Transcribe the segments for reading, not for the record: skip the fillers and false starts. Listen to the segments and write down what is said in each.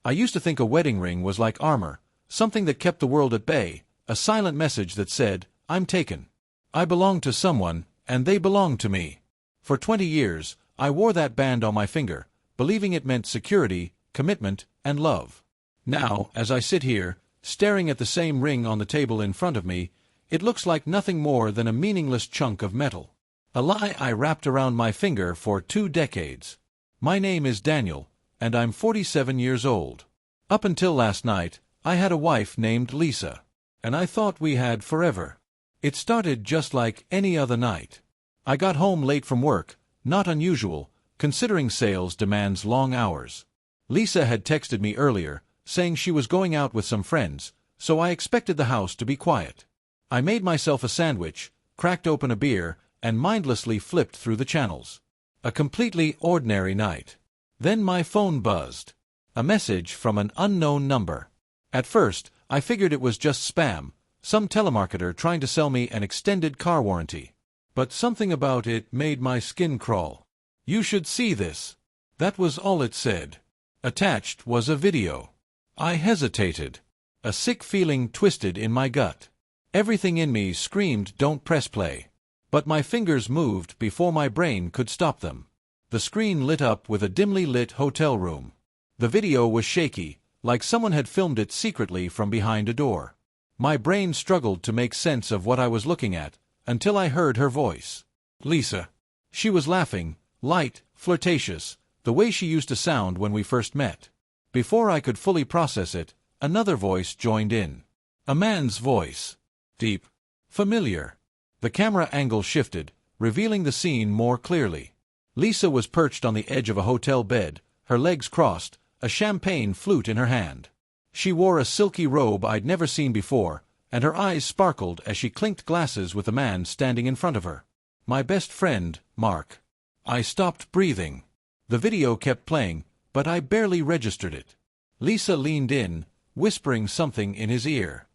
I used to think a wedding ring was like armor, something that kept the world at bay, a silent message that said, I'm taken. I belong to someone, and they belong to me. For 20 years, I wore that band on my finger, believing it meant security, commitment, and love. Now, as I sit here, staring at the same ring on the table in front of me, it looks like nothing more than a meaningless chunk of metal. A lie I wrapped around my finger for 2 decades. My name is Daniel, and I'm 47 years old. Up until last night, I had a wife named Lisa, and I thought we had forever. It started just like any other night. I got home late from work, not unusual, considering sales demands long hours. Lisa had texted me earlier, saying she was going out with some friends, so I expected the house to be quiet. I made myself a sandwich, cracked open a beer, and mindlessly flipped through the channels. A completely ordinary night. Then my phone buzzed. A message from an unknown number. At first, I figured it was just spam, some telemarketer trying to sell me an extended car warranty. But something about it made my skin crawl. You should see this. That was all it said. Attached was a video. I hesitated. A sick feeling twisted in my gut. Everything in me screamed, don't press play. But my fingers moved before my brain could stop them. The screen lit up with a dimly lit hotel room. The video was shaky, like someone had filmed it secretly from behind a door. My brain struggled to make sense of what I was looking at, until I heard her voice. Lisa. She was laughing, light, flirtatious, the way she used to sound when we first met. Before I could fully process it, another voice joined in. A man's voice. Deep. Familiar. The camera angle shifted, revealing the scene more clearly. Lisa was perched on the edge of a hotel bed, her legs crossed, a champagne flute in her hand. She wore a silky robe I'd never seen before, and her eyes sparkled as she clinked glasses with the man standing in front of her. My best friend, Mark. I stopped breathing. The video kept playing, but I barely registered it. Lisa leaned in, whispering something in his ear.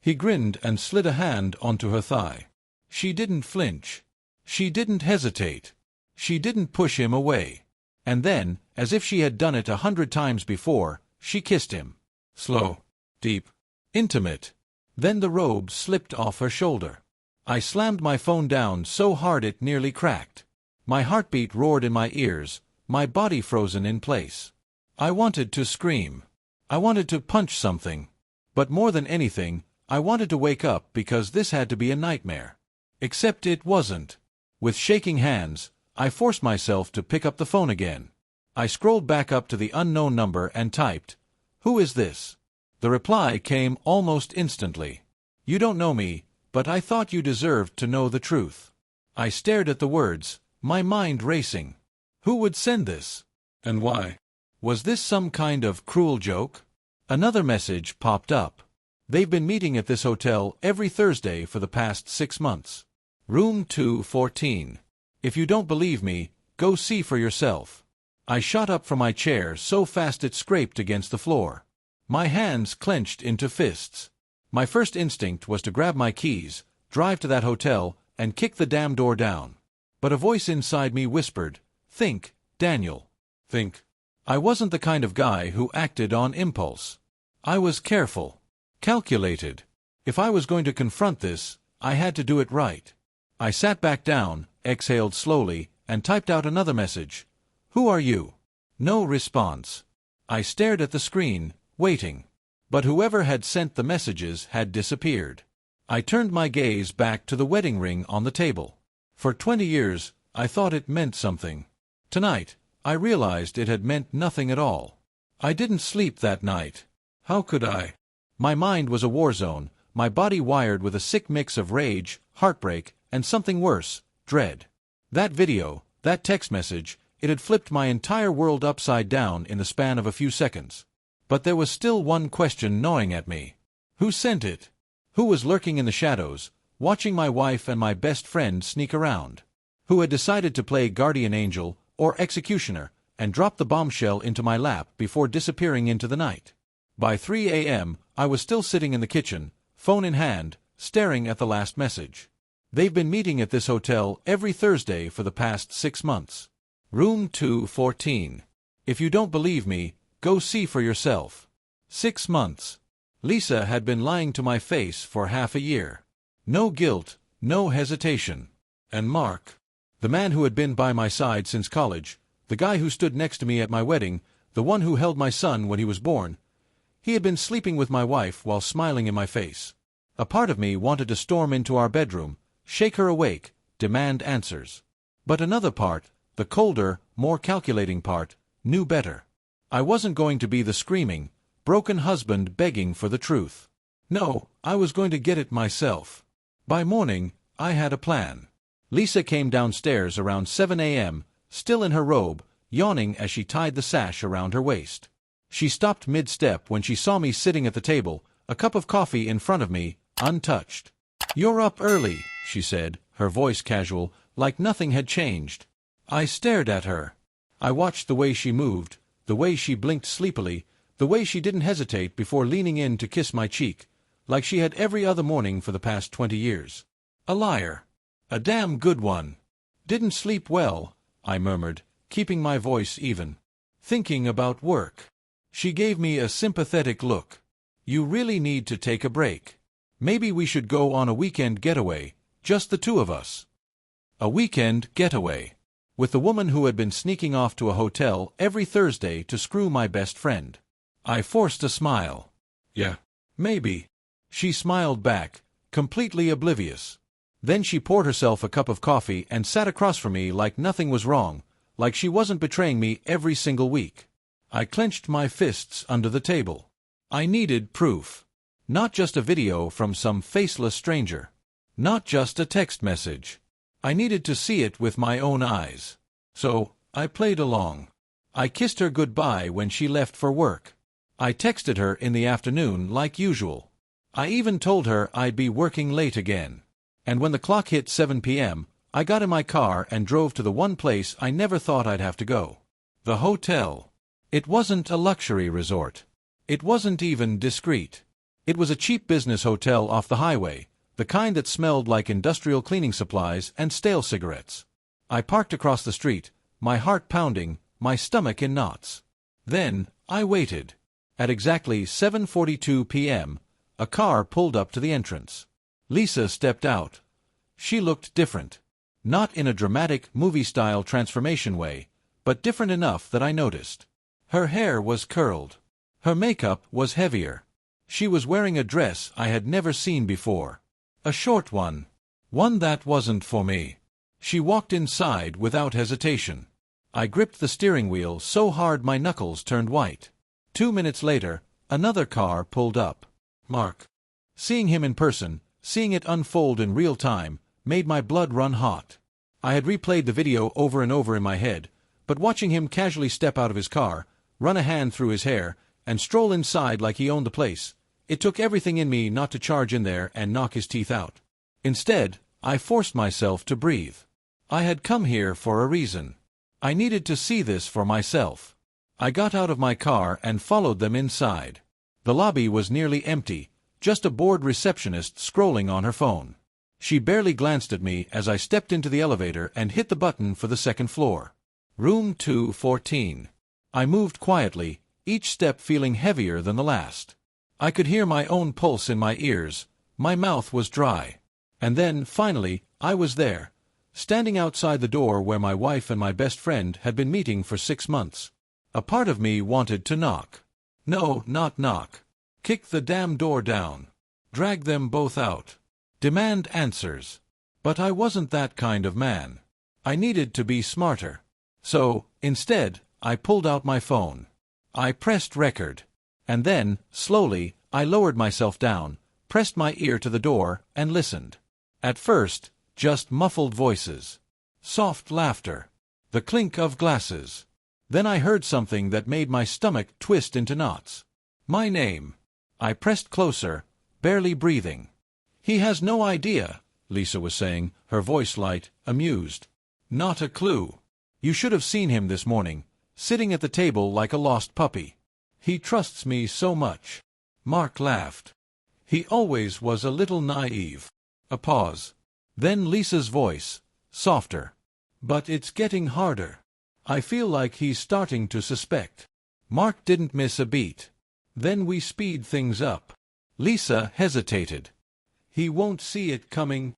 He grinned and slid a hand onto her thigh. She didn't flinch. She didn't hesitate. She didn't push him away. And then, as if she had done it 100 times before, she kissed him. Slow, deep, intimate. Then the robe slipped off her shoulder. I slammed my phone down so hard it nearly cracked. My heartbeat roared in my ears, my body frozen in place. I wanted to scream. I wanted to punch something. But more than anything, I wanted to wake up because this had to be a nightmare. Except it wasn't. With shaking hands, I forced myself to pick up the phone again. I scrolled back up to the unknown number and typed, "Who is this?" The reply came almost instantly. "You don't know me, but I thought you deserved to know the truth." I stared at the words, my mind racing. Who would send this? And why? Was this some kind of cruel joke? Another message popped up. They've been meeting at this hotel every Thursday for the past 6 months. Room 214. If you don't believe me, go see for yourself. I shot up from my chair so fast it scraped against the floor. My hands clenched into fists. My first instinct was to grab my keys, drive to that hotel, and kick the damn door down. But a voice inside me whispered, "Think, Daniel. Think." I wasn't the kind of guy who acted on impulse. I was careful, calculated. If I was going to confront this, I had to do it right. I sat back down, exhaled slowly, and typed out another message. "Who are you?" No response. I stared at the screen, waiting. But whoever had sent the messages had disappeared. I turned my gaze back to the wedding ring on the table. For 20 years, I thought it meant something. Tonight, I realized it had meant nothing at all. I didn't sleep that night. How could I? My mind was a war zone, my body wired with a sick mix of rage, heartbreak, and something worse, dread. That video, that text message, it had flipped my entire world upside down in the span of a few seconds. But there was still one question gnawing at me. Who sent it? Who was lurking in the shadows, watching my wife and my best friend sneak around? Who had decided to play guardian angel or executioner and drop the bombshell into my lap before disappearing into the night? By 3 a.m., I was still sitting in the kitchen, phone in hand, staring at the last message. They've been meeting at this hotel every Thursday for the past 6 months. Room 214. If you don't believe me, Go see for yourself. 6 months. Lisa had been lying to my face for half a year. No guilt, no hesitation. And Mark, the man who had been by my side since college, the guy who stood next to me at my wedding, the one who held my son when he was born, he had been sleeping with my wife while smiling in my face. A part of me wanted to storm into our bedroom, shake her awake, demand answers. But another part, the colder, more calculating part, knew better. I wasn't going to be the screaming, broken husband begging for the truth. No, I was going to get it myself. By morning, I had a plan. Lisa came downstairs around 7 a.m., still in her robe, yawning as she tied the sash around her waist. She stopped mid-step when she saw me sitting at the table, a cup of coffee in front of me, untouched. "You're up early," she said, her voice casual, like nothing had changed. I stared at her. I watched the way she moved, the way she blinked sleepily, the way she didn't hesitate before leaning in to kiss my cheek, like she had every other morning for the past 20 years. A liar. A damn good one. "Didn't sleep well," I murmured, keeping my voice even. "Thinking about work." She gave me a sympathetic look. "You really need to take a break. Maybe we should go on a weekend getaway, just the two of us." A weekend getaway. With the woman who had been sneaking off to a hotel every Thursday to screw my best friend. I forced a smile. "Yeah, maybe." She smiled back, completely oblivious. Then she poured herself a cup of coffee and sat across from me like nothing was wrong, like she wasn't betraying me every single week. I clenched my fists under the table. I needed proof. Not just a video from some faceless stranger. Not just a text message. I needed to see it with my own eyes. So, I played along. I kissed her goodbye when she left for work. I texted her in the afternoon like usual. I even told her I'd be working late again. And when the clock hit 7 p.m., I got in my car and drove to the one place I never thought I'd have to go. The hotel. It wasn't a luxury resort. It wasn't even discreet. It was a cheap business hotel off the highway, the kind that smelled like industrial cleaning supplies and stale cigarettes. I parked across the street, my heart pounding, my stomach in knots. Then, I waited. At exactly 7:42 p.m., a car pulled up to the entrance. Lisa stepped out. She looked different. Not in a dramatic, movie-style transformation way, but different enough that I noticed. Her hair was curled. Her makeup was heavier. She was wearing a dress I had never seen before. A short one. One that wasn't for me. She walked inside without hesitation. I gripped the steering wheel so hard my knuckles turned white. 2 minutes later, another car pulled up. Mark. Seeing him in person, seeing it unfold in real time, made my blood run hot. I had replayed the video over and over in my head, but watching him casually step out of his car, run a hand through his hair, and stroll inside like he owned the place, it took everything in me not to charge in there and knock his teeth out. Instead, I forced myself to breathe. I had come here for a reason. I needed to see this for myself. I got out of my car and followed them inside. The lobby was nearly empty, just a bored receptionist scrolling on her phone. She barely glanced at me as I stepped into the elevator and hit the button for the second floor. Room 214. I moved quietly, each step feeling heavier than the last. I could hear my own pulse in my ears. My mouth was dry. And then, finally, I was there, standing outside the door where my wife and my best friend had been meeting for 6 months. A part of me wanted to knock. No, not knock. Kick the damn door down. Drag them both out. Demand answers. But I wasn't that kind of man. I needed to be smarter. So, instead, I pulled out my phone. I pressed record. And then, slowly, I lowered myself down, pressed my ear to the door, and listened. At first, just muffled voices. Soft laughter. The clink of glasses. Then I heard something that made my stomach twist into knots. My name. I pressed closer, barely breathing. "He has no idea," Lisa was saying, her voice light, amused. "Not a clue. You should have seen him this morning, sitting at the table like a lost puppy. He trusts me so much." Mark laughed. "He always was a little naive." A pause. Then Lisa's voice, softer. "But it's getting harder. I feel like he's starting to suspect." Mark didn't miss a beat. Then we speed things up. Lisa hesitated. He won't see it coming.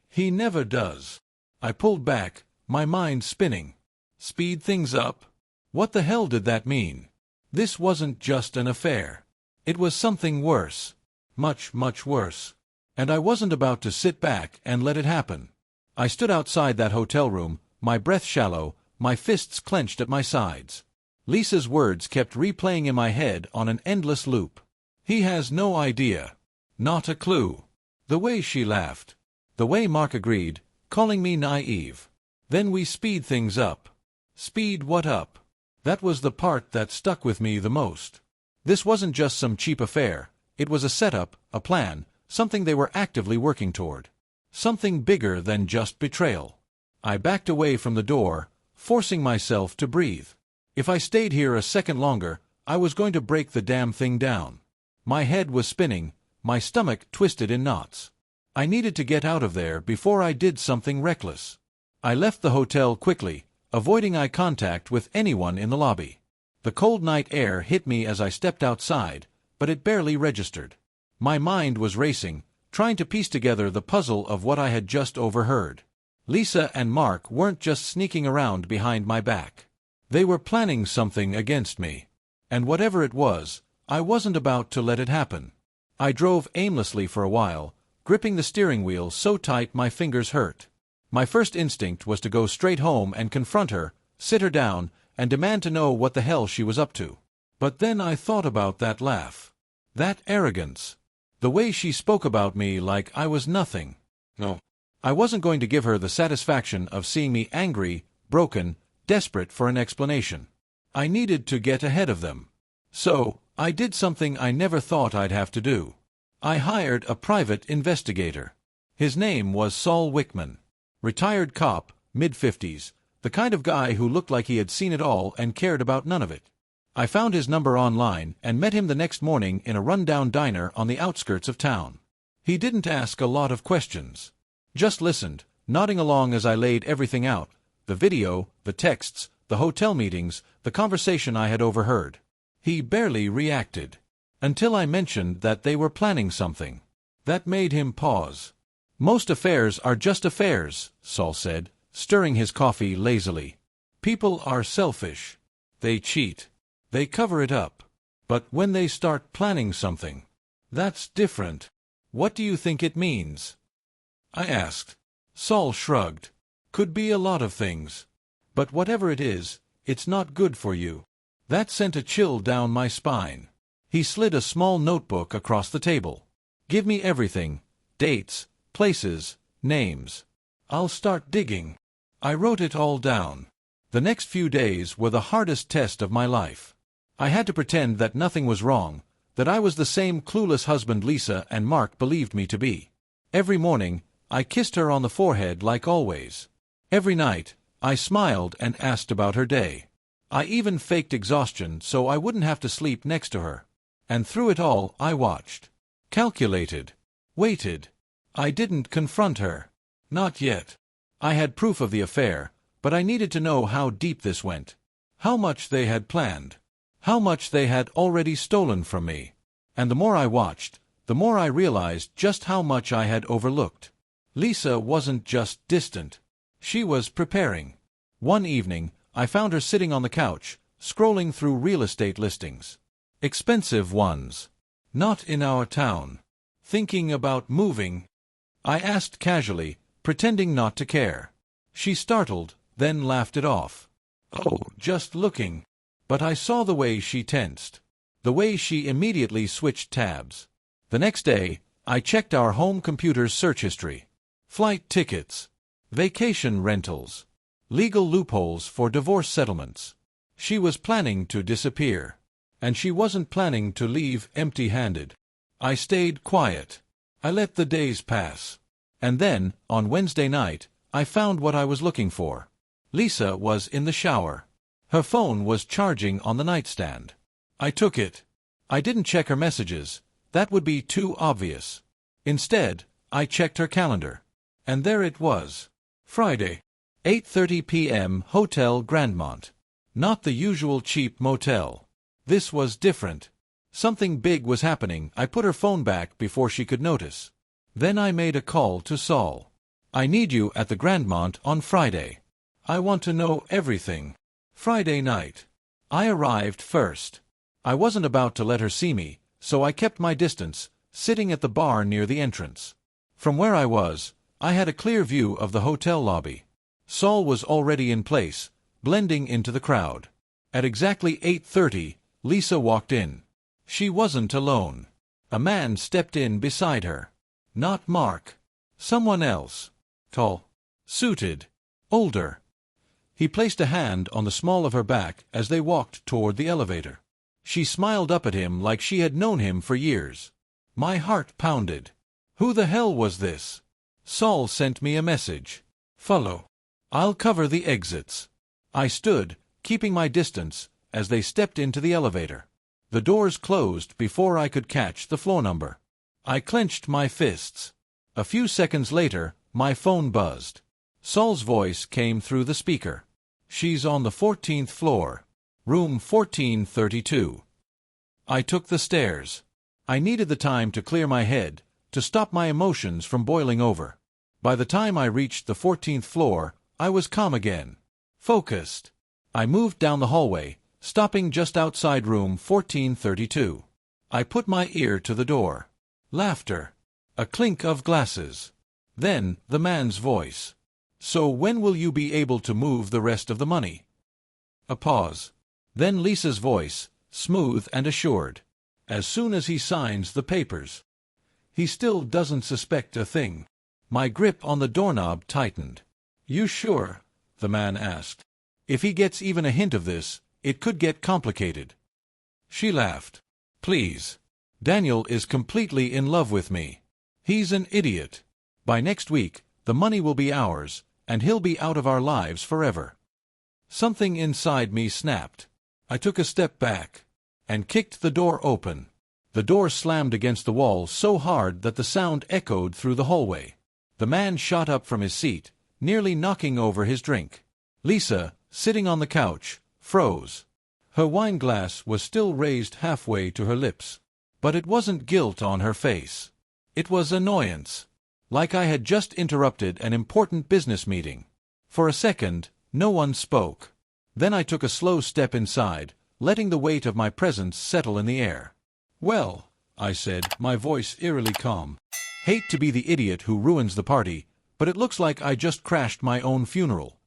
He never does. I pulled back, my mind spinning. Speed things up? What the hell did that mean? This wasn't just an affair. It was something worse. Much, much worse. And I wasn't about to sit back and let it happen. I stood outside that hotel room, my breath shallow, my fists clenched at my sides. Lisa's words kept replaying in my head on an endless loop. He has no idea. Not a clue. The way she laughed. The way Mark agreed, calling me naive. Then we speed things up. Speed what up? That was the part that stuck with me the most. This wasn't just some cheap affair. It was a setup, a plan, something they were actively working toward. Something bigger than just betrayal. I backed away from the door, forcing myself to breathe. If I stayed here a second longer, I was going to break the damn thing down. My head was spinning, my stomach twisted in knots. I needed to get out of there before I did something reckless. I left the hotel quickly, avoiding eye contact with anyone in the lobby. The cold night air hit me as I stepped outside, but it barely registered. My mind was racing, trying to piece together the puzzle of what I had just overheard. Lisa and Mark weren't just sneaking around behind my back. They were planning something against me. And whatever it was, I wasn't about to let it happen. I drove aimlessly for a while, gripping the steering wheel so tight my fingers hurt. My first instinct was to go straight home and confront her, sit her down, and demand to know what the hell she was up to. But then I thought about that laugh. That arrogance. The way she spoke about me like I was nothing. No. I wasn't going to give her the satisfaction of seeing me angry, broken, desperate for an explanation. I needed to get ahead of them. So, I did something I never thought I'd have to do. I hired a private investigator. His name was Saul Wickman. Retired cop, mid-50s, the kind of guy who looked like he had seen it all and cared about none of it. I found his number online and met him the next morning in a rundown diner on the outskirts of town. He didn't ask a lot of questions. Just listened, nodding along as I laid everything out, the video, the texts, the hotel meetings, the conversation I had overheard. He barely reacted. Until I mentioned that they were planning something. That made him pause. "Most affairs are just affairs," Saul said, stirring his coffee lazily. "People are selfish. They cheat. They cover it up. But when they start planning something, that's different. What do you think it means?" I asked. Saul shrugged. "Could be a lot of things. But whatever it is, it's not good for you." That sent a chill down my spine. He slid a small notebook across the table. "Give me everything. Dates, places, names. I'll start digging." I wrote it all down. The next few days were the hardest test of my life. I had to pretend that nothing was wrong, that I was the same clueless husband Lisa and Mark believed me to be. Every morning, I kissed her on the forehead like always. Every night, I smiled and asked about her day. I even faked exhaustion so I wouldn't have to sleep next to her. And through it all, I watched. Calculated. Waited. I didn't confront her. Not yet. I had proof of the affair, but I needed to know how deep this went. How much they had planned. How much they had already stolen from me. And the more I watched, the more I realized just how much I had overlooked. Lisa wasn't just distant. She was preparing. One evening, I found her sitting on the couch, scrolling through real estate listings. Expensive ones. Not in our town. Thinking about moving. I asked casually, pretending not to care. She startled, then laughed it off. "Oh, just looking." But I saw the way she tensed. The way she immediately switched tabs. The next day, I checked our home computer's search history. Flight tickets. Vacation rentals. Legal loopholes for divorce settlements. She was planning to disappear. And she wasn't planning to leave empty-handed. I stayed quiet. I let the days pass. And then, on Wednesday night, I found what I was looking for. Lisa was in the shower. Her phone was charging on the nightstand. I took it. I didn't check her messages. That would be too obvious. Instead, I checked her calendar. And there it was. Friday. 8:30 p.m. Hotel Grandmont. Not the usual cheap motel. This was different. Something big was happening. I put her phone back before she could notice. Then I made a call to Saul. I need you at the Grandmont on Friday. I want to know everything. Friday night. I arrived first. I wasn't about to let her see me, so I kept my distance, sitting at the bar near the entrance. From where I was, I had a clear view of the hotel lobby. Saul was already in place, blending into the crowd. At exactly 8:30, Lisa walked in. She wasn't alone. A man stepped in beside her. Not Mark. Someone else. Tall. Suited. Older. He placed a hand on the small of her back as they walked toward the elevator. She smiled up at him like she had known him for years. My heart pounded. Who the hell was this? Saul sent me a message. Follow. I'll cover the exits. I stood, keeping my distance, as they stepped into the elevator. The doors closed before I could catch the floor number. I clenched my fists. A few seconds later, my phone buzzed. Saul's voice came through the speaker. She's on the 14th floor. Room 1432. I took the stairs. I needed the time to clear my head, to stop my emotions from boiling over. By the time I reached the 14th floor, I was calm again. Focused. I moved down the hallway, stopping just outside room 1432. I put my ear to the door. Laughter. A clink of glasses. Then, the man's voice. So when will you be able to move the rest of the money? A pause. Then Lisa's voice, smooth and assured. As soon as he signs the papers. He still doesn't suspect a thing. My grip on the doorknob tightened. You sure? The man asked. If he gets even a hint of this, it could get complicated. She laughed. Please. Daniel is completely in love with me. He's an idiot. By next week, the money will be ours, and he'll be out of our lives forever. Something inside me snapped. I took a step back and kicked the door open. The door slammed against the wall so hard that the sound echoed through the hallway. The man shot up from his seat, nearly knocking over his drink. Lisa, sitting on the couch, froze. Her wine glass was still raised halfway to her lips. But it wasn't guilt on her face. It was annoyance. Like I had just interrupted an important business meeting. For a second, no one spoke. Then I took a slow step inside, letting the weight of my presence settle in the air. Well, I said, my voice eerily calm. Hate to be the idiot who ruins the party, but it looks like I just crashed my own funeral.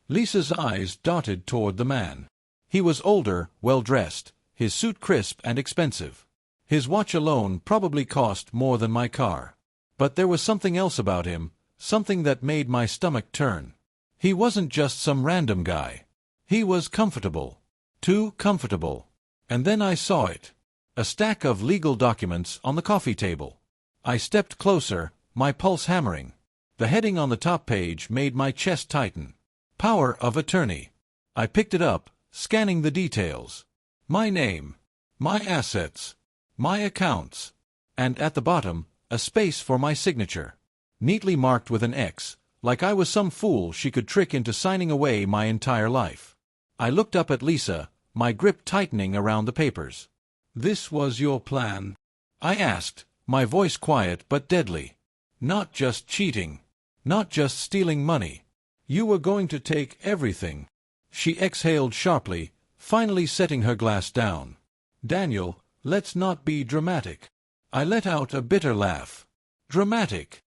Lisa's eyes darted toward the man. He was older, well-dressed, his suit crisp and expensive. His watch alone probably cost more than my car. But there was something else about him, something that made my stomach turn. He wasn't just some random guy. He was comfortable. Too comfortable. And then I saw it. A stack of legal documents on the coffee table. I stepped closer, my pulse hammering. The heading on the top page made my chest tighten. Power of attorney. I picked it up, scanning the details. My name. My assets. My accounts. And at the bottom, a space for my signature. Neatly marked with an X, like I was some fool she could trick into signing away my entire life. I looked up at Lisa, my grip tightening around the papers. This was your plan? I asked, my voice quiet but deadly. Not just cheating. Not just stealing money. You were going to take everything. She exhaled sharply, finally setting her glass down. Daniel, let's not be dramatic. I let out a bitter laugh. Dramatic.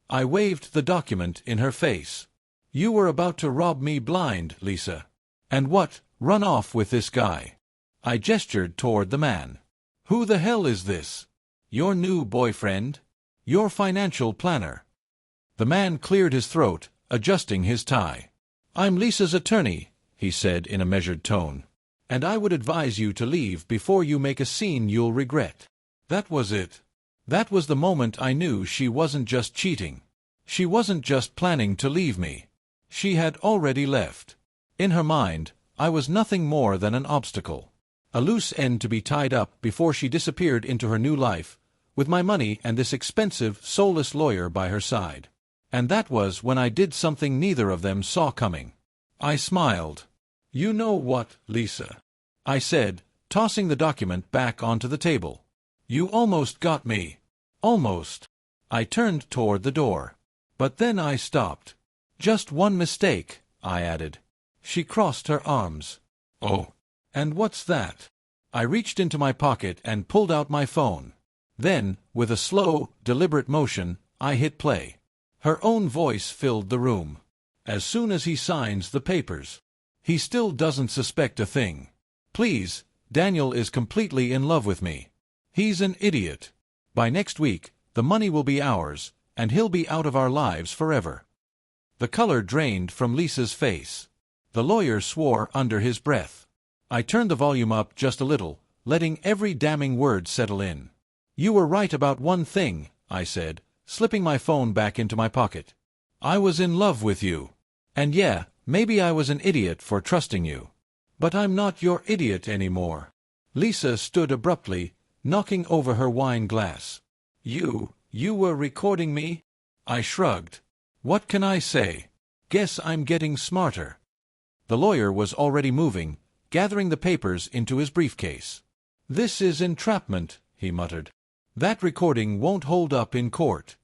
I waved the document in her face. You were about to rob me blind, Lisa. And what, run off with this guy? I gestured toward the man. Who the hell is this? Your new boyfriend? Your financial planner? The man cleared his throat, adjusting his tie. I'm Lisa's attorney, he said in a measured tone. And I would advise you to leave before you make a scene you'll regret. That was it. That was the moment I knew she wasn't just cheating. She wasn't just planning to leave me. She had already left. In her mind, I was nothing more than an obstacle. A loose end to be tied up before she disappeared into her new life, with my money and this expensive, soulless lawyer by her side. And that was when I did something neither of them saw coming. I smiled. You know what, Lisa? I said, tossing the document back onto the table. "You almost got me. Almost." I turned toward the door. But then I stopped. "Just one mistake," I added. She crossed her arms. "Oh. And what's that?" I reached into my pocket and pulled out my phone. Then, with a slow, deliberate motion, I hit play. Her own voice filled the room. "As soon as he signs the papers. He still doesn't suspect a thing. Please, Daniel is completely in love with me. He's an idiot. By next week, the money will be ours, and he'll be out of our lives forever." The color drained from Lisa's face. The lawyer swore under his breath. I turned the volume up just a little, letting every damning word settle in. "You were right about one thing," I said, slipping my phone back into my pocket. "I was in love with you. And yeah, maybe I was an idiot for trusting you. But I'm not your idiot anymore." Lisa stood abruptly, knocking over her wine glass. You were recording me?" I shrugged. "What can I say? Guess I'm getting smarter." The lawyer was already moving, gathering the papers into his briefcase. "This is entrapment," he muttered. "That recording won't hold up in court."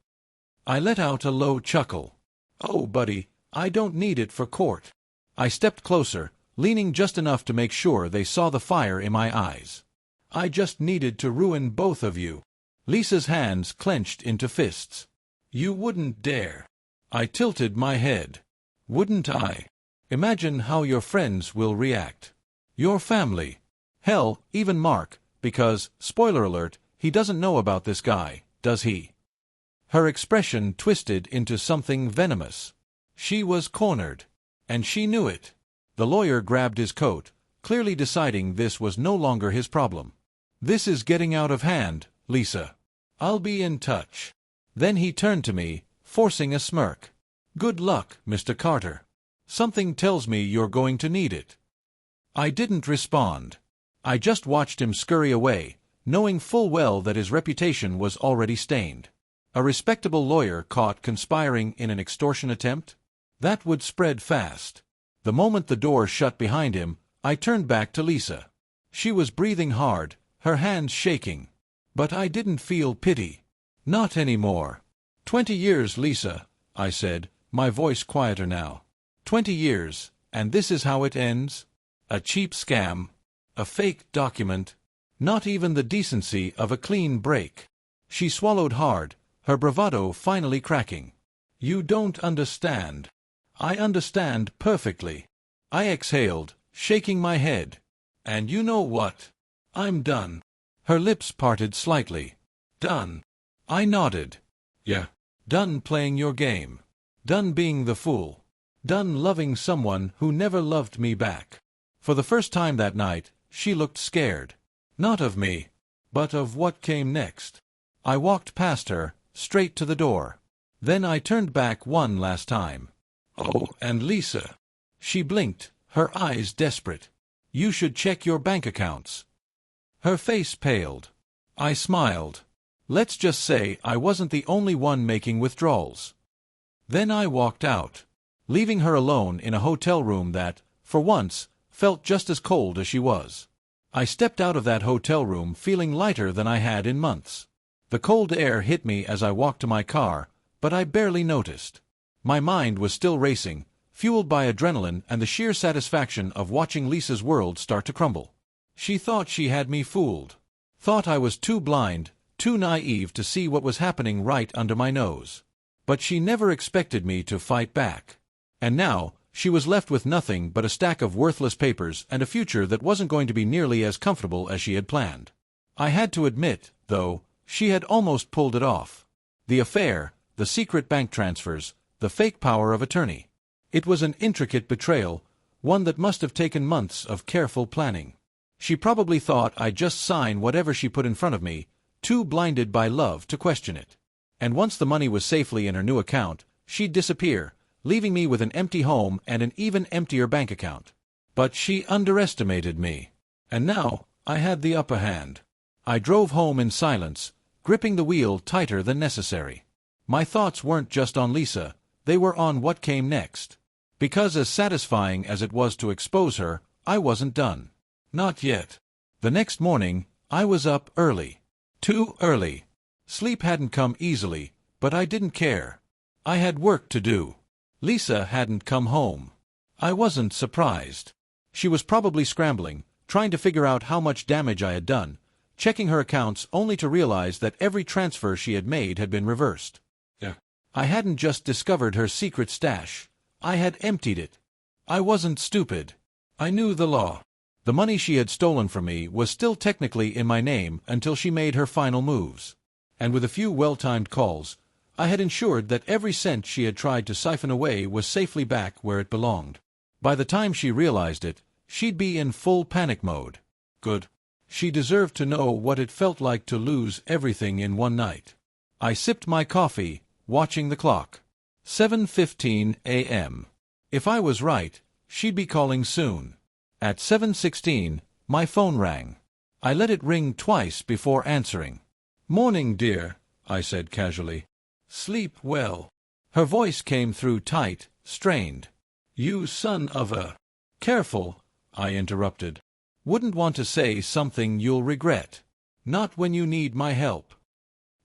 I let out a low chuckle. "Oh, buddy, I don't need it for court." I stepped closer, leaning just enough to make sure they saw the fire in my eyes. "I just needed to ruin both of you." Lisa's hands clenched into fists. "You wouldn't dare." I tilted my head. "Wouldn't I? Imagine how your friends will react. Your family. Hell, even Mark, because, spoiler alert, he doesn't know about this guy, does he?" Her expression twisted into something venomous. She was cornered. And she knew it. The lawyer grabbed his coat, clearly deciding this was no longer his problem. "This is getting out of hand, Lisa. I'll be in touch." Then he turned to me, forcing a smirk. "Good luck, Mr. Carter. Something tells me you're going to need it." I didn't respond. I just watched him scurry away, knowing full well that his reputation was already stained. A respectable lawyer caught conspiring in an extortion attempt? That would spread fast. The moment the door shut behind him, I turned back to Lisa. She was breathing hard, her hands shaking. But I didn't feel pity. Not anymore. 20 years, Lisa, I said, my voice quieter now. 20 years, and this is how it ends? A cheap scam? A fake document? Not even the decency of a clean break. She swallowed hard, her bravado finally cracking. "You don't understand." "I understand perfectly." I exhaled, shaking my head. "And you know what? I'm done." Her lips parted slightly. "Done." I nodded. "Yeah. Done playing your game. Done being the fool. Done loving someone who never loved me back." For the first time that night, she looked scared. Not of me, but of what came next. I walked past her, straight to the door. Then I turned back one last time. "Oh, and Lisa." She blinked, her eyes desperate. "You should check your bank accounts." Her face paled. I smiled. Let's just say I wasn't the only one making withdrawals. Then I walked out, leaving her alone in a hotel room that, for once, felt just as cold as she was. I stepped out of that hotel room feeling lighter than I had in months. The cold air hit me as I walked to my car, but I barely noticed. My mind was still racing, fueled by adrenaline and the sheer satisfaction of watching Lisa's world start to crumble. She thought she had me fooled. Thought I was too blind, too naive to see what was happening right under my nose. But she never expected me to fight back. And now, she was left with nothing but a stack of worthless papers and a future that wasn't going to be nearly as comfortable as she had planned. I had to admit, though, she had almost pulled it off. The affair, the secret bank transfers, the fake power of attorney. It was an intricate betrayal, one that must have taken months of careful planning. She probably thought I'd just sign whatever she put in front of me, too blinded by love to question it. And once the money was safely in her new account, she'd disappear, leaving me with an empty home and an even emptier bank account. But she underestimated me. And now, I had the upper hand. I drove home in silence, gripping the wheel tighter than necessary. My thoughts weren't just on Lisa, they were on what came next. Because as satisfying as it was to expose her, I wasn't done. Not yet. The next morning, I was up early. Too early. Sleep hadn't come easily, but I didn't care. I had work to do. Lisa hadn't come home. I wasn't surprised. She was probably scrambling, trying to figure out how much damage I had done, checking her accounts only to realize that every transfer she had made had been reversed. I hadn't just discovered her secret stash. I had emptied it. I wasn't stupid. I knew the law. The money she had stolen from me was still technically in my name until she made her final moves. And with a few well-timed calls, I had ensured that every cent she had tried to siphon away was safely back where it belonged. By the time she realized it, she'd be in full panic mode. Good. She deserved to know what it felt like to lose everything in one night. I sipped my coffee, watching the clock. 7:15 a.m. If I was right, she'd be calling soon. At 7:16, my phone rang. I let it ring twice before answering. "Morning, dear," I said casually. "Sleep well." Her voice came through tight, strained. "You son of a—" "Careful," I interrupted. "Wouldn't want to say something you'll regret. Not when you need my help."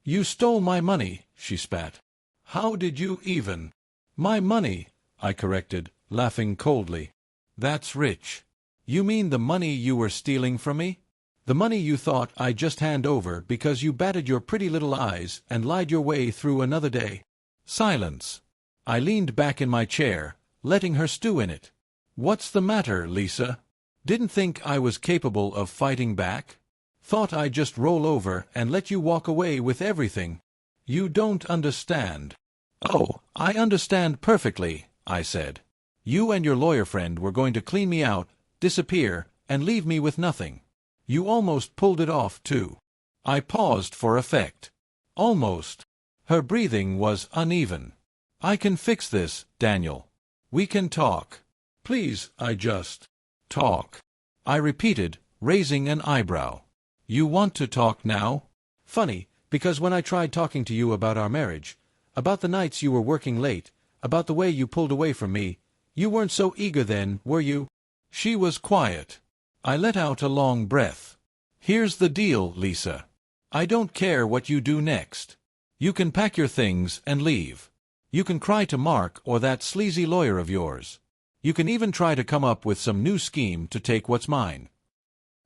"You stole my money," she spat. "How did you even—" "My money," I corrected, laughing coldly. "That's rich. You mean the money you were stealing from me? The money you thought I'd just hand over because you batted your pretty little eyes and lied your way through another day?" Silence. I leaned back in my chair, letting her stew in it. "What's the matter, Lisa? Didn't think I was capable of fighting back? Thought I'd just roll over and let you walk away with everything? You don't understand." "Oh, I understand perfectly," I said. "You and your lawyer friend were going to clean me out, disappear, and leave me with nothing. You almost pulled it off, too." I paused for effect. "Almost." Her breathing was uneven. "I can fix this, Daniel. We can talk. Please, I just—" "Talk," I repeated, raising an eyebrow. "You want to talk now?" "Funny, because when I tried talking to you about our marriage, about the nights you were working late, about the way you pulled away from me, you weren't so eager then, were you?" She was quiet. I let out a long breath. "Here's the deal, Lisa. I don't care what you do next. You can pack your things and leave. You can cry to Mark or that sleazy lawyer of yours. You can even try to come up with some new scheme to take what's mine."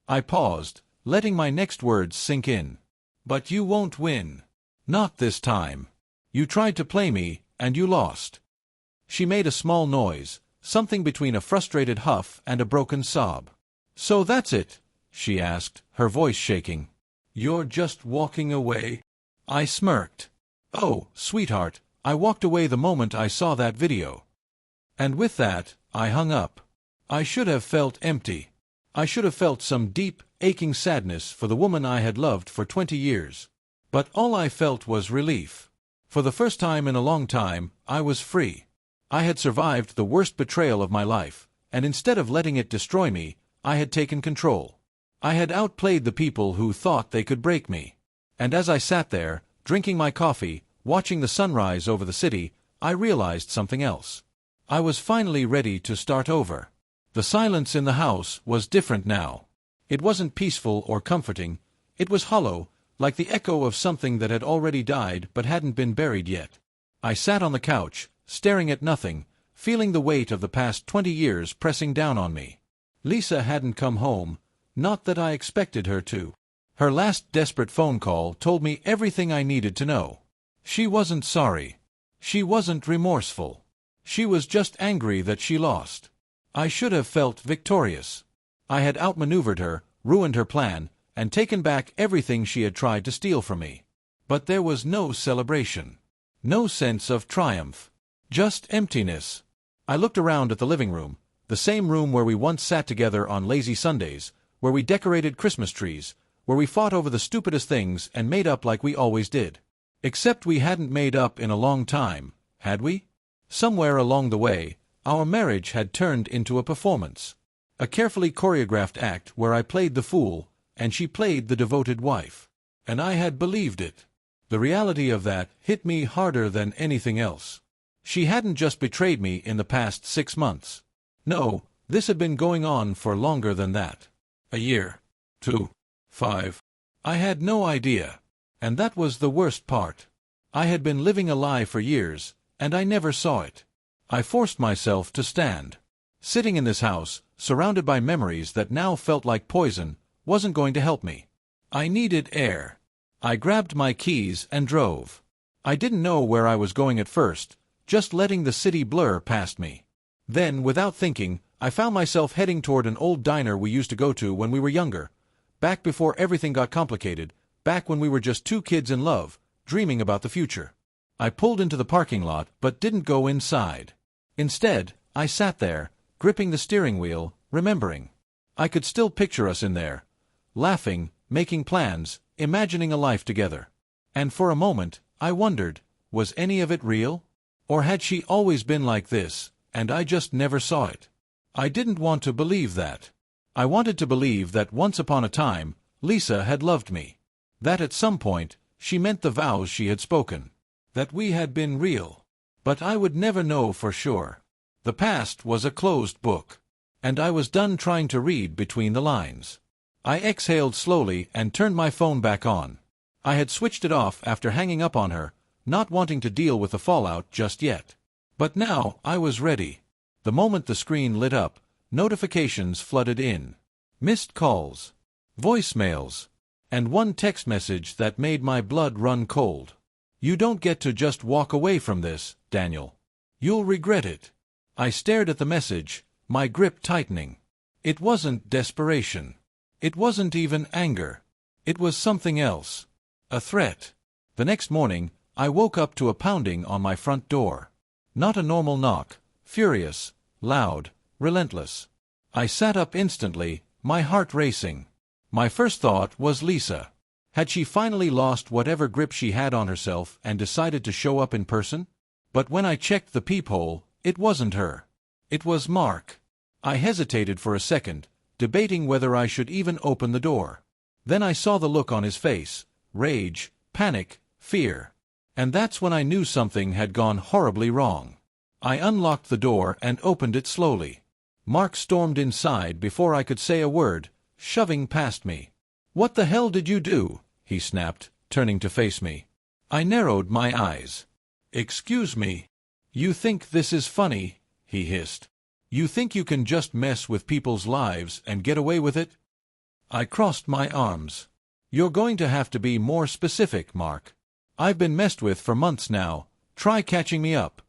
I paused, letting my next words sink in. "But you won't win. Not this time. You tried to play me, and you lost." She made a small noise, something between a frustrated huff and a broken sob. "So that's it?" she asked, her voice shaking. "You're just walking away?" I smirked. "Oh, sweetheart, I walked away the moment I saw that video." And with that, I hung up. I should have felt empty. I should have felt some deep, aching sadness for the woman I had loved for 20 years. But all I felt was relief. For the first time in a long time, I was free. I had survived the worst betrayal of my life, and instead of letting it destroy me, I had taken control. I had outplayed the people who thought they could break me. And as I sat there, drinking my coffee, watching the sunrise over the city, I realized something else. I was finally ready to start over. The silence in the house was different now. It wasn't peaceful or comforting. It was hollow, like the echo of something that had already died but hadn't been buried yet. I sat on the couch, staring at nothing, feeling the weight of the past 20 years pressing down on me. Lisa hadn't come home, not that I expected her to. Her last desperate phone call told me everything I needed to know. She wasn't sorry. She wasn't remorseful. She was just angry that she lost. I should have felt victorious. I had outmaneuvered her, ruined her plan, and taken back everything she had tried to steal from me. But there was no celebration. No sense of triumph. Just emptiness. I looked around at the living room, the same room where we once sat together on lazy Sundays, where we decorated Christmas trees, where we fought over the stupidest things and made up like we always did. Except we hadn't made up in a long time, had we? Somewhere along the way, our marriage had turned into a performance. A carefully choreographed act where I played the fool, and she played the devoted wife. And I had believed it. The reality of that hit me harder than anything else. She hadn't just betrayed me in the past 6 months. No, this had been going on for longer than that. A year. 2, 5. I had no idea. And that was the worst part. I had been living a lie for years, and I never saw it. I forced myself to stand. Sitting in this house, surrounded by memories that now felt like poison, wasn't going to help me. I needed air. I grabbed my keys and drove. I didn't know where I was going at first, just letting the city blur past me. Then, without thinking, I found myself heading toward an old diner we used to go to when we were younger, back before everything got complicated, back when we were just two kids in love, dreaming about the future. I pulled into the parking lot but didn't go inside. Instead, I sat there, gripping the steering wheel, remembering. I could still picture us in there, laughing, making plans, imagining a life together. And for a moment, I wondered, was any of it real? Or had she always been like this, and I just never saw it? I didn't want to believe that. I wanted to believe that once upon a time, Lisa had loved me. That at some point, she meant the vows she had spoken. That we had been real. But I would never know for sure. The past was a closed book. And I was done trying to read between the lines. I exhaled slowly and turned my phone back on. I had switched it off after hanging up on her, not wanting to deal with the fallout just yet. But now I was ready. The moment the screen lit up, notifications flooded in. Missed calls, voicemails, and one text message that made my blood run cold. You don't get to just walk away from this, Daniel. You'll regret it. I stared at the message, my grip tightening. It wasn't desperation. It wasn't even anger. It was something else. A threat. The next morning, I woke up to a pounding on my front door. Not a normal knock, furious, loud, relentless. I sat up instantly, my heart racing. My first thought was Lisa. Had she finally lost whatever grip she had on herself and decided to show up in person? But when I checked the peephole, it wasn't her. It was Mark. I hesitated for a second, debating whether I should even open the door. Then I saw the look on his face, rage, panic, fear. And that's when I knew something had gone horribly wrong. I unlocked the door and opened it slowly. Mark stormed inside before I could say a word, shoving past me. "What the hell did you do?" he snapped, turning to face me. I narrowed my eyes. "Excuse me. You think this is funny?" he hissed. "You think you can just mess with people's lives and get away with it?" I crossed my arms. "You're going to have to be more specific, Mark. I've been messed with for months now. Try catching me up."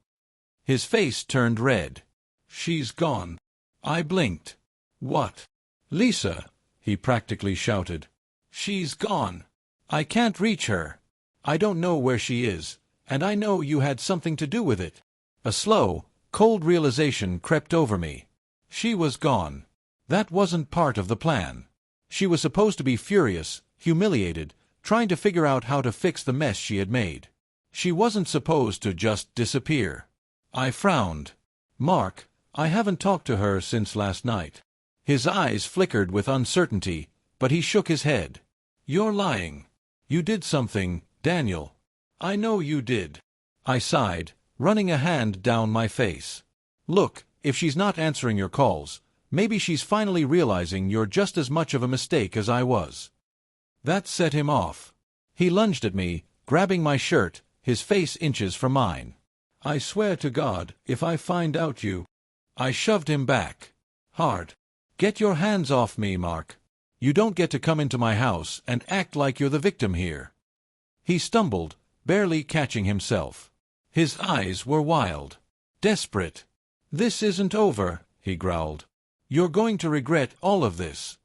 His face turned red. "She's gone." I blinked. "What?" "Lisa," he practically shouted. "She's gone. I can't reach her. I don't know where she is, and I know you had something to do with it." A slow, cold realization crept over me. She was gone. That wasn't part of the plan. She was supposed to be furious, humiliated, trying to figure out how to fix the mess she had made. She wasn't supposed to just disappear. I frowned. "Mark, I haven't talked to her since last night." His eyes flickered with uncertainty, but he shook his head. "You're lying. You did something, Daniel." "I know you did." I sighed, running a hand down my face. "Look, if she's not answering your calls, maybe she's finally realizing you're just as much of a mistake as I was." That set him off. He lunged at me, grabbing my shirt, his face inches from mine. "I swear to God, if I find out you—" I shoved him back. Hard. "Get your hands off me, Mark. You don't get to come into my house and act like you're the victim here." He stumbled, barely catching himself. His eyes were wild. Desperate. "This isn't over," he growled. "You're going to regret all of this."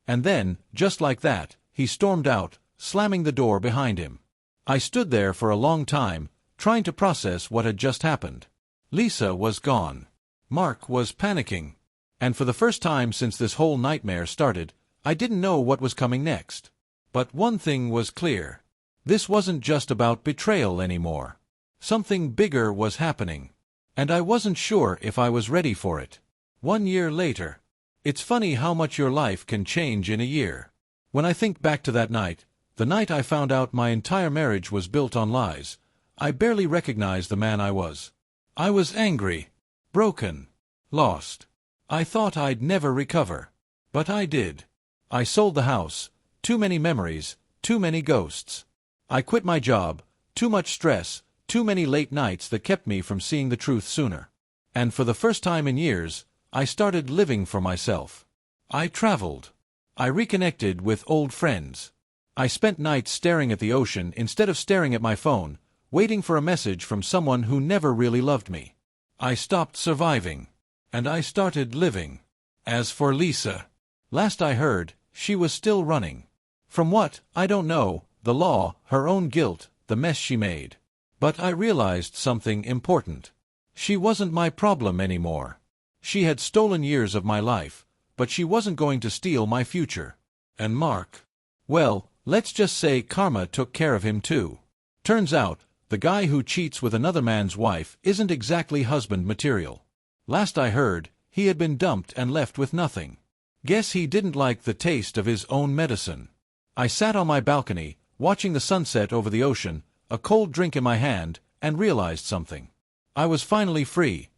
And then, just like that, he stormed out, slamming the door behind him. I stood there for a long time, trying to process what had just happened. Lisa was gone. Mark was panicking. And for the first time since this whole nightmare started, I didn't know what was coming next. But one thing was clear. This wasn't just about betrayal anymore. Something bigger was happening. And I wasn't sure if I was ready for it. 1 year later. It's funny how much your life can change in a year. When I think back to that night, the night I found out my entire marriage was built on lies, I barely recognized the man I was. I was angry, broken, lost. I thought I'd never recover. But I did. I sold the house. Too many memories, too many ghosts. I quit my job. Too much stress, too many late nights that kept me from seeing the truth sooner. And for the first time in years, I started living for myself. I traveled. I reconnected with old friends. I spent nights staring at the ocean instead of staring at my phone, waiting for a message from someone who never really loved me. I stopped surviving. And I started living. As for Lisa, last I heard, she was still running. From what, I don't know, the law, her own guilt, the mess she made. But I realized something important. She wasn't my problem anymore. She had stolen years of my life, but she wasn't going to steal my future. And Mark? Well, let's just say karma took care of him too. Turns out, the guy who cheats with another man's wife isn't exactly husband material. Last I heard, he had been dumped and left with nothing. Guess he didn't like the taste of his own medicine. I sat on my balcony, watching the sunset over the ocean, a cold drink in my hand, and realized something. I was finally free.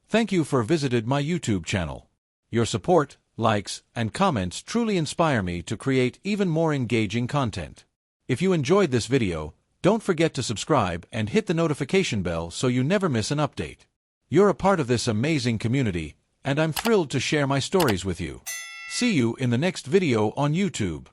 Thank you for visiting my YouTube channel. Your support, likes, and comments truly inspire me to create even more engaging content. If you enjoyed this video, don't forget to subscribe and hit the notification bell so you never miss an update. You're a part of this amazing community, and I'm thrilled to share my stories with you. See you in the next video on YouTube.